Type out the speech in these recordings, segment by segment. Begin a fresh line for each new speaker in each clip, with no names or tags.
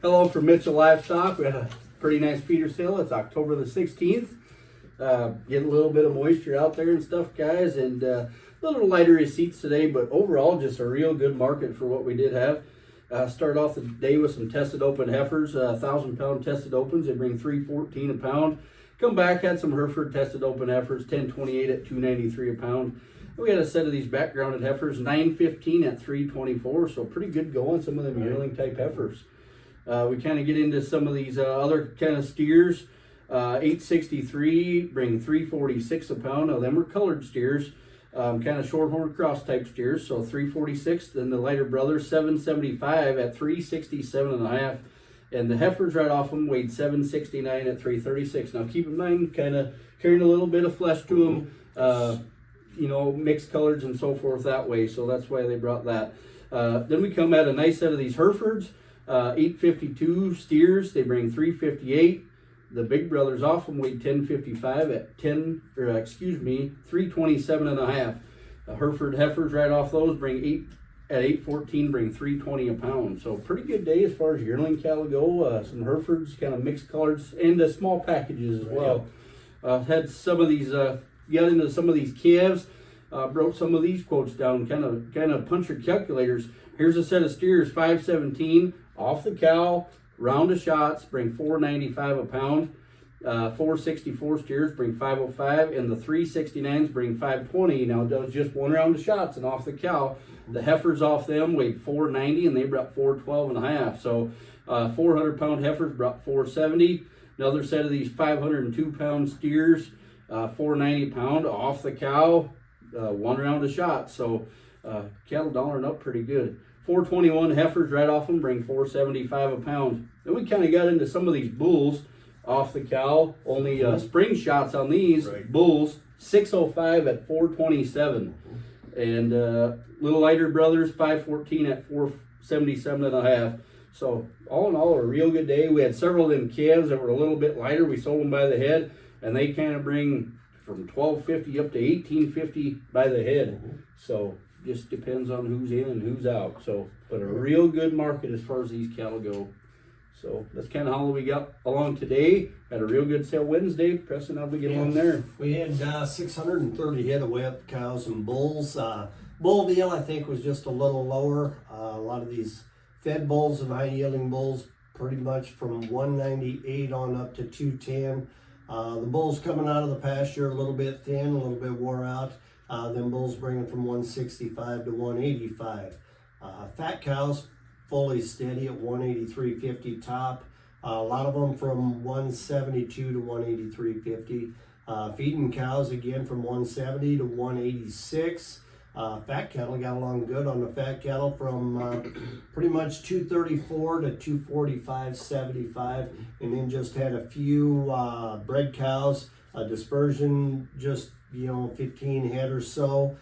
Hello from Mitchell Livestock. We had a pretty nice feeder sale. It's October the 16th. Getting a little bit of moisture out there and stuff, guys, and a little lighter receipts today, but overall just a real good market for what we did have. Started off the day with some tested open heifers, 1,000-pound tested opens. They bring $3.14 a pound. Come back, had some Hereford tested open heifers, 10.28 at $2.93 a pound. We had a set of these backgrounded heifers, 9.15 at $3.24, so pretty good going. Some of them yearling type heifers. We kind of get into some of these other kind of steers. 8.63 bring $3.46 a pound. Now them are colored steers, kind of shorthorn cross type steers, so $3.46. Then the lighter brothers, 7.75 at $3.67.5. And the heifers right off them weighed 7.69 at $3.36. Now keep in mind, kind of carrying a little bit of flesh to them, you know, mixed colors and so forth that way. So that's why they brought that. Then we come at a nice set of these Herefords, 8.52 steers. They bring $3.58. The big brothers off them weighed 10.55 at $3.27.5. Hereford heifers right off those bring $8.14 bring $3.20 a pound. So pretty good day as far as yearling cattle go. Some Herefords, kind of mixed colors, and small packages as well. Had some of these, got into some of these calves, broke some of these quotes down, kind of puncher calculators. Here's a set of steers, 5.17 off the cow, round of shots, bring $4.95 a pound. 4.64 steers bring $5.05, and the 3.69s bring $5.20. Now that was just one round of shots and off the cow. The heifers off them weighed $4.90, and they brought $4.12.5. So 400-pound heifers brought $4.70. Another set of these 502-pound steers, $4.90 a pound off the cow, one round of shots. So cattle dollaring up pretty good. 421 heifers right off them bring $4.75 a pound. Then we kind of got into some of these bulls off the cow. Only spring shots on these bulls, 605 at 427. And little lighter brothers, 514 at 477.5. So all in all, a real good day. We had several of them calves that were a little bit lighter. We sold them by the head, and they kind of bring from $12.50 up to $18.50 by the head. So just depends on who's in and who's out. So, but a real good market as far as these cattle go. So that's kind of how we got along today. Had a real good sale Wednesday. Preston, how'd we get along there?
We had 630 head of wet cows and bulls. Bull deal, I think, was just a little lower. A lot of these fed bulls and high yielding bulls, pretty much from 198 on up to 210. The bulls coming out of the pasture a little bit thin, a little bit wore out. Them bulls bringing from 165 to 185. Fat cows, fully steady at 183.50 top. A lot of them from 172 to 183.50. Feeding cows again from 170 to 186. Fat cattle got along good on the fat cattle from pretty much 234 to 245.75, and then just had a few bred cows, dispersion, just 15 head or so.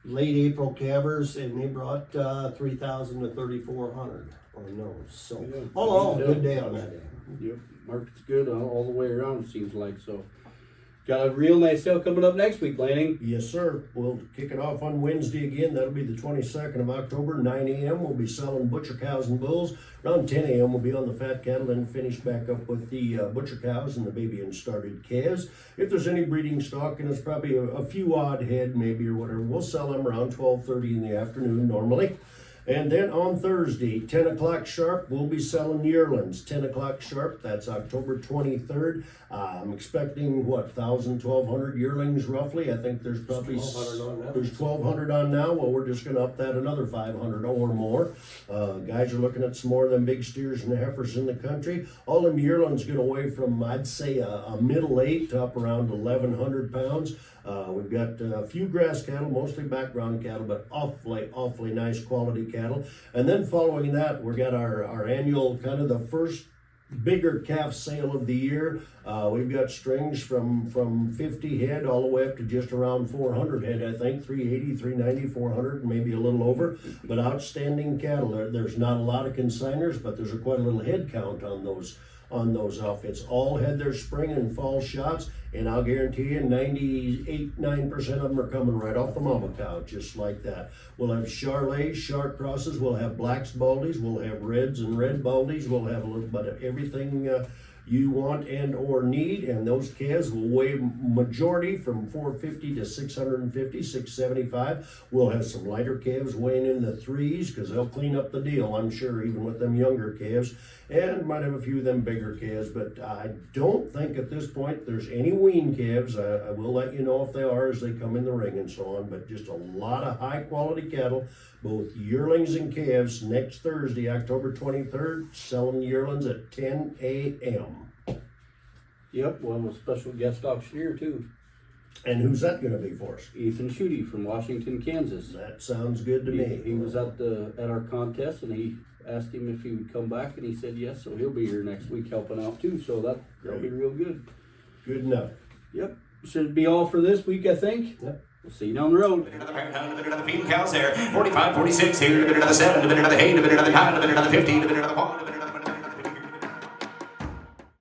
Late April calvers, and they brought 3,000 to 3,400 on those. So all good day on that day.
Yep, market's good all the way around, it seems like. So got a real nice sale coming up next week, Lanning.
Yes, sir. We'll kick it off on Wednesday again. That'll be the 22nd of October, 9 a.m. We'll be selling butcher cows and bulls. Around 10 a.m. we'll be on the fat cattle and finish back up with the butcher cows and the baby and started calves. If there's any breeding stock, and it's probably a few odd head maybe or whatever, we'll sell them around 12:30 in the afternoon normally. And then on Thursday, 10 o'clock sharp, we'll be selling yearlings. 10 o'clock sharp, that's October 23rd. I'm expecting, 1,000, 1,200 yearlings roughly. I think there's probably 1,200 on now. Well, we're just going to up that another 500 or more. Guys are looking at some more of them big steers and heifers in the country. All them yearlings going to weigh from, I'd say, a middle 8 to up around 1,100 pounds. We've got a few grass cattle, mostly background cattle, but awfully nice quality cattle. And then following that, we got our annual, kind of the first bigger calf sale of the year. We've got strings from 50 head all the way up to just around 400 head, I think, 380, 390, 400, maybe a little over. But outstanding cattle. There's not a lot of consigners, but there's quite a little head count on those on those outfits. All had their spring and fall shots, and I'll guarantee you 98-9% of them are coming right off the mama cow, just like that. We'll have Charolais, Shark crosses, we'll have blacks baldies, we'll have reds and red baldies, we'll have a little bit of everything you want and or need, and those calves will weigh majority from 450 to 650, 675. We'll have some lighter calves weighing in the threes because they'll clean up the deal, I'm sure, even with them younger calves, and might have a few of them bigger calves, but I don't think at this point there's any wean calves. I will let you know if they are as they come in the ring and so on, but just a lot of high quality cattle, both yearlings and calves, next Thursday, October 23rd, selling yearlings at 10 a.m.
Yep, we'll have a special guest auctioneer too.
And who's that going to be for us?
Ethan Schutte from Washington, Kansas.
That sounds good to me.
He was at our contest, and he asked him if he would come back, and he said yes, so he'll be here next week helping out too, so that'll be real good.
Good enough.
Yep, should be all for this week, I think.
Yep.
We'll see you down the road.
The female cows there, 45, 46 here, the 7, the 8, the 9, the 50, the 1,